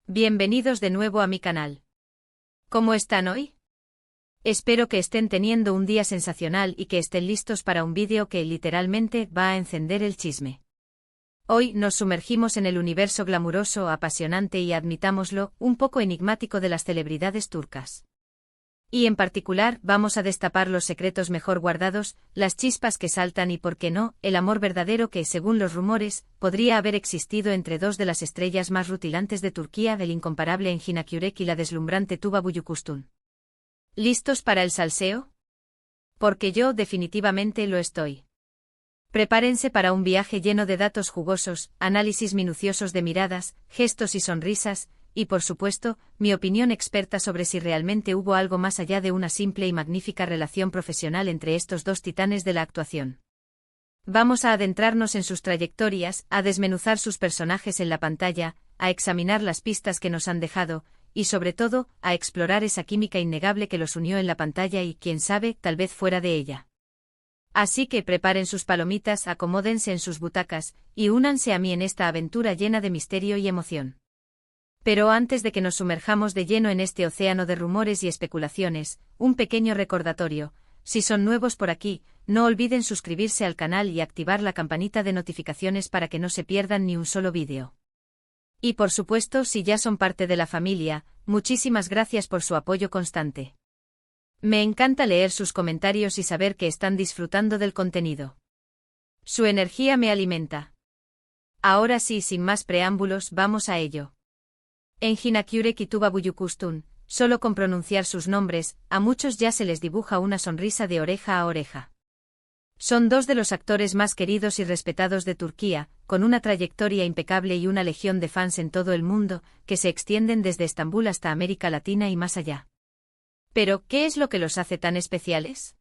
Bienvenidos de nuevo a mi canal. ¿Cómo están hoy? Espero que estén teniendo un día sensacional y que estén listos para un vídeo que literalmente va a encender el chisme. Hoy nos sumergimos en el universo glamuroso, apasionante y, admitámoslo, un poco enigmático de las celebridades turcas. Y en particular vamos a destapar los secretos mejor guardados, las chispas que saltan y, por qué no, el amor verdadero que, según los rumores, podría haber existido entre dos de las estrellas más rutilantes de Turquía, el incomparable Engin Akyürek y la deslumbrante Tuba Büyüküstün. ¿Listos para el salseo? Porque yo definitivamente lo estoy. Prepárense para un viaje lleno de datos jugosos, análisis minuciosos de miradas, gestos y sonrisas, y por supuesto, mi opinión experta sobre si realmente hubo algo más allá de una simple y magnífica relación profesional entre estos dos titanes de la actuación. Vamos a adentrarnos en sus trayectorias, a desmenuzar sus personajes en la pantalla, a examinar las pistas que nos han dejado, y sobre todo, a explorar esa química innegable que los unió en la pantalla y, quién sabe, tal vez fuera de ella. Así que preparen sus palomitas, acomódense en sus butacas, y únanse a mí en esta aventura llena de misterio y emoción. Pero antes de que nos sumerjamos de lleno en este océano de rumores y especulaciones, un pequeño recordatorio: si son nuevos por aquí, no olviden suscribirse al canal y activar la campanita de notificaciones para que no se pierdan ni un solo vídeo. Y por supuesto, si ya son parte de la familia, muchísimas gracias por su apoyo constante. Me encanta leer sus comentarios y saber que están disfrutando del contenido. Su energía me alimenta. Ahora sí, sin más preámbulos, vamos a ello. Engin Akyürek y Tuba Büyüküstün, solo con pronunciar sus nombres, a muchos ya se les dibuja una sonrisa de oreja a oreja. Son dos de los actores más queridos y respetados de Turquía, con una trayectoria impecable y una legión de fans en todo el mundo, que se extienden desde Estambul hasta América Latina y más allá. Pero, ¿qué es lo que los hace tan especiales?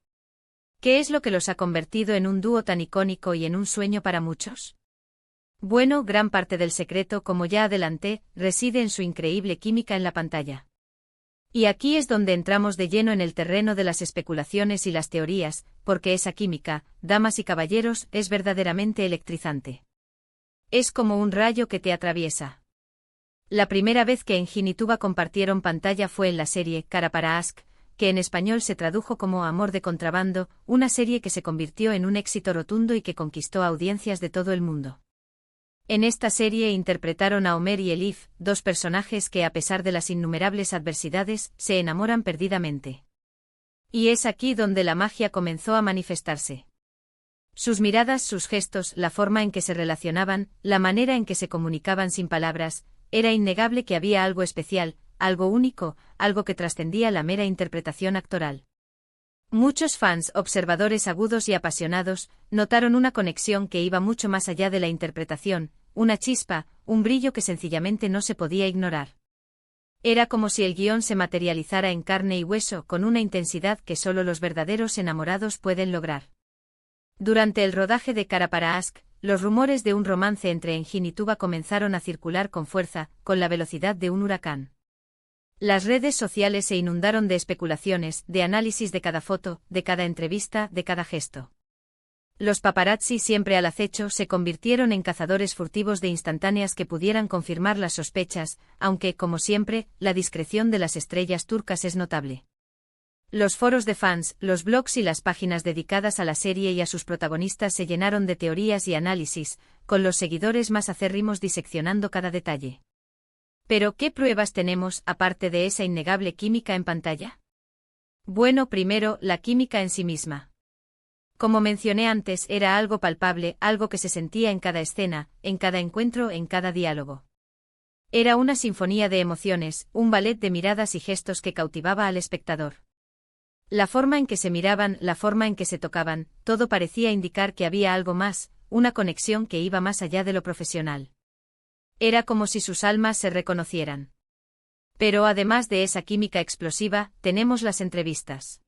¿Qué es lo que los ha convertido en un dúo tan icónico y en un sueño para muchos? Bueno, gran parte del secreto, como ya adelanté, reside en su increíble química en la pantalla. Y aquí es donde entramos de lleno en el terreno de las especulaciones y las teorías, porque esa química, damas y caballeros, es verdaderamente electrizante. Es como un rayo que te atraviesa. La primera vez que Engin y Tuba compartieron pantalla fue en la serie Kara para Aşk, que en español se tradujo como Amor de contrabando, una serie que se convirtió en un éxito rotundo y que conquistó audiencias de todo el mundo. En esta serie interpretaron a Ömer y Elif, dos personajes que, a pesar de las innumerables adversidades, se enamoran perdidamente. Y es aquí donde la magia comenzó a manifestarse. Sus miradas, sus gestos, la forma en que se relacionaban, la manera en que se comunicaban sin palabras, era innegable que había algo especial, algo único, algo que trascendía la mera interpretación actoral. Muchos fans, observadores agudos y apasionados, notaron una conexión que iba mucho más allá de la interpretación, una chispa, un brillo que sencillamente no se podía ignorar. Era como si el guión se materializara en carne y hueso, con una intensidad que solo los verdaderos enamorados pueden lograr. Durante el rodaje de Kara para Aşk, los rumores de un romance entre Engin y Tuba comenzaron a circular con fuerza, con la velocidad de un huracán. Las redes sociales se inundaron de especulaciones, de análisis de cada foto, de cada entrevista, de cada gesto. Los paparazzi, siempre al acecho, se convirtieron en cazadores furtivos de instantáneas que pudieran confirmar las sospechas, aunque, como siempre, la discreción de las estrellas turcas es notable. Los foros de fans, los blogs y las páginas dedicadas a la serie y a sus protagonistas se llenaron de teorías y análisis, con los seguidores más acérrimos diseccionando cada detalle. Pero, ¿qué pruebas tenemos, aparte de esa innegable química en pantalla? Bueno, primero, la química en sí misma. Como mencioné antes, era algo palpable, algo que se sentía en cada escena, en cada encuentro, en cada diálogo. Era una sinfonía de emociones, un ballet de miradas y gestos que cautivaba al espectador. La forma en que se miraban, la forma en que se tocaban, todo parecía indicar que había algo más, una conexión que iba más allá de lo profesional. Era como si sus almas se reconocieran. Pero además de esa química explosiva, tenemos las entrevistas.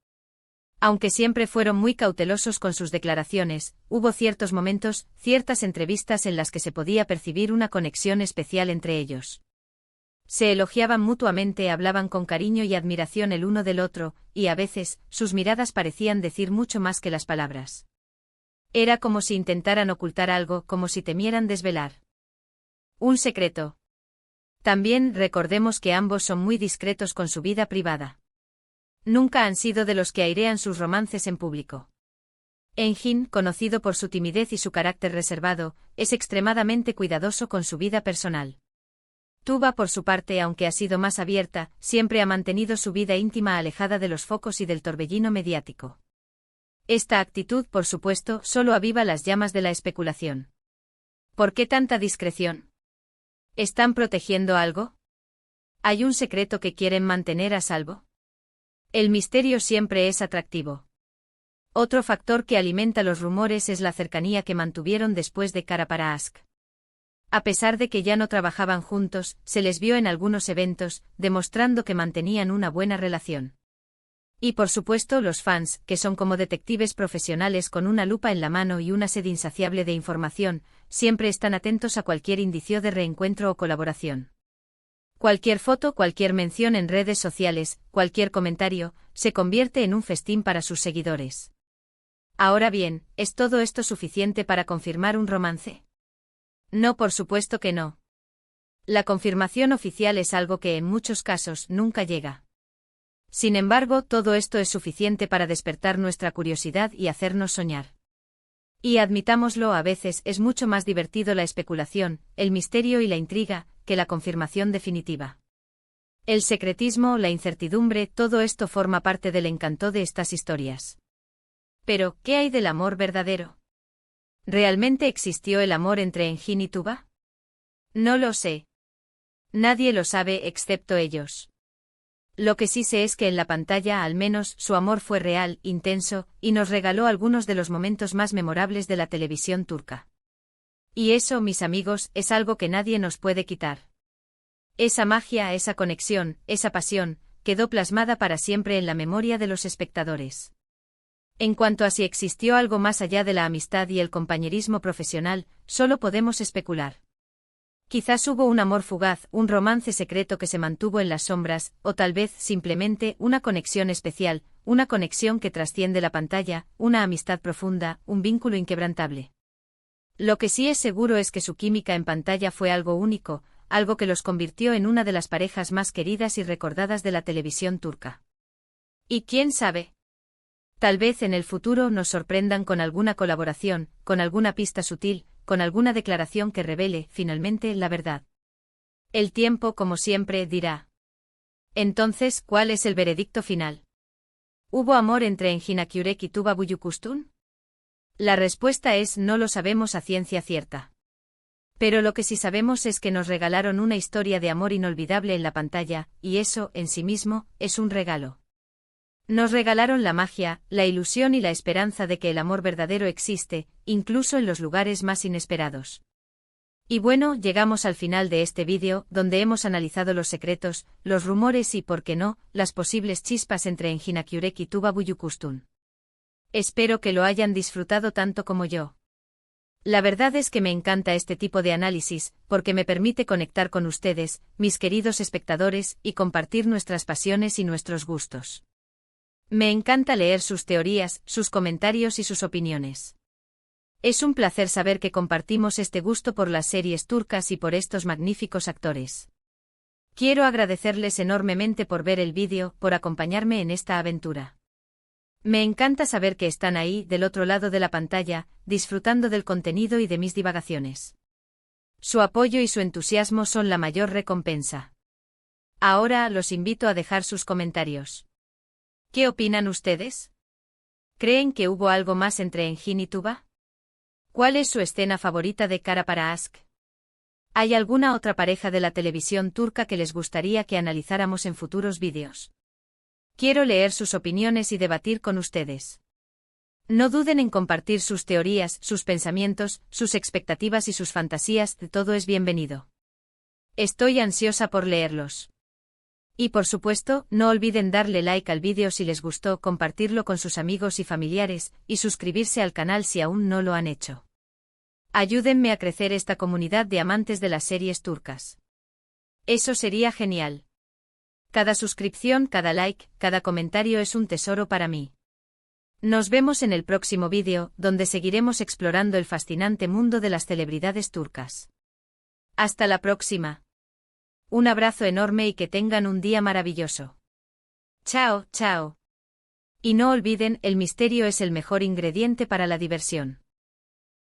Aunque siempre fueron muy cautelosos con sus declaraciones, hubo ciertos momentos, ciertas entrevistas en las que se podía percibir una conexión especial entre ellos. Se elogiaban mutuamente, hablaban con cariño y admiración el uno del otro, y a veces, sus miradas parecían decir mucho más que las palabras. Era como si intentaran ocultar algo, como si temieran desvelar un secreto. También recordemos que ambos son muy discretos con su vida privada. Nunca han sido de los que airean sus romances en público. Engin, conocido por su timidez y su carácter reservado, es extremadamente cuidadoso con su vida personal. Tuba, por su parte, aunque ha sido más abierta, siempre ha mantenido su vida íntima alejada de los focos y del torbellino mediático. Esta actitud, por supuesto, solo aviva las llamas de la especulación. ¿Por qué tanta discreción? ¿Están protegiendo algo? ¿Hay un secreto que quieren mantener a salvo? El misterio siempre es atractivo. Otro factor que alimenta los rumores es la cercanía que mantuvieron después de Kara para Ask. A pesar de que ya no trabajaban juntos, se les vio en algunos eventos, demostrando que mantenían una buena relación. Y por supuesto los fans, que son como detectives profesionales con una lupa en la mano y una sed insaciable de información, siempre están atentos a cualquier indicio de reencuentro o colaboración. Cualquier foto, cualquier mención en redes sociales, cualquier comentario, se convierte en un festín para sus seguidores. Ahora bien, ¿es todo esto suficiente para confirmar un romance? No, por supuesto que no. La confirmación oficial es algo que en muchos casos nunca llega. Sin embargo, todo esto es suficiente para despertar nuestra curiosidad y hacernos soñar. Y admitámoslo, a veces es mucho más divertido la especulación, el misterio y la intriga, que la confirmación definitiva. El secretismo, la incertidumbre, todo esto forma parte del encanto de estas historias. Pero, ¿qué hay del amor verdadero? ¿Realmente existió el amor entre Engin y Tuba? No lo sé. Nadie lo sabe excepto ellos. Lo que sí sé es que en la pantalla al menos su amor fue real, intenso, y nos regaló algunos de los momentos más memorables de la televisión turca. Y eso, mis amigos, es algo que nadie nos puede quitar. Esa magia, esa conexión, esa pasión, quedó plasmada para siempre en la memoria de los espectadores. En cuanto a si existió algo más allá de la amistad y el compañerismo profesional, solo podemos especular. Quizás hubo un amor fugaz, un romance secreto que se mantuvo en las sombras, o tal vez simplemente una conexión especial, una conexión que trasciende la pantalla, una amistad profunda, un vínculo inquebrantable. Lo que sí es seguro es que su química en pantalla fue algo único, algo que los convirtió en una de las parejas más queridas y recordadas de la televisión turca. ¿Y quién sabe? Tal vez en el futuro nos sorprendan con alguna colaboración, con alguna pista sutil, con alguna declaración que revele, finalmente, la verdad. El tiempo, como siempre, dirá. Entonces, ¿cuál es el veredicto final? ¿Hubo amor entre Engin Akyurek y Tuba Büyüküstün? La respuesta es no lo sabemos a ciencia cierta. Pero lo que sí sabemos es que nos regalaron una historia de amor inolvidable en la pantalla, y eso, en sí mismo, es un regalo. Nos regalaron la magia, la ilusión y la esperanza de que el amor verdadero existe, incluso en los lugares más inesperados. Y bueno, llegamos al final de este vídeo, donde hemos analizado los secretos, los rumores y, por qué no, las posibles chispas entre Engin Akyurek y Tuba Büyüküstün. Espero que lo hayan disfrutado tanto como yo. La verdad es que me encanta este tipo de análisis, porque me permite conectar con ustedes, mis queridos espectadores, y compartir nuestras pasiones y nuestros gustos. Me encanta leer sus teorías, sus comentarios y sus opiniones. Es un placer saber que compartimos este gusto por las series turcas y por estos magníficos actores. Quiero agradecerles enormemente por ver el vídeo, por acompañarme en esta aventura. Me encanta saber que están ahí, del otro lado de la pantalla, disfrutando del contenido y de mis divagaciones. Su apoyo y su entusiasmo son la mayor recompensa. Ahora los invito a dejar sus comentarios. ¿Qué opinan ustedes? ¿Creen que hubo algo más entre Engin y Tuba? ¿Cuál es su escena favorita de Kara para Ask? ¿Hay alguna otra pareja de la televisión turca que les gustaría que analizáramos en futuros vídeos? Quiero leer sus opiniones y debatir con ustedes. No duden en compartir sus teorías, sus pensamientos, sus expectativas y sus fantasías, todo es bienvenido. Estoy ansiosa por leerlos. Y por supuesto, no olviden darle like al vídeo si les gustó, compartirlo con sus amigos y familiares, y suscribirse al canal si aún no lo han hecho. Ayúdenme a crecer esta comunidad de amantes de las series turcas. Eso sería genial. Cada suscripción, cada like, cada comentario es un tesoro para mí. Nos vemos en el próximo vídeo, donde seguiremos explorando el fascinante mundo de las celebridades turcas. Hasta la próxima. Un abrazo enorme y que tengan un día maravilloso. Chao, chao. Y no olviden, el misterio es el mejor ingrediente para la diversión.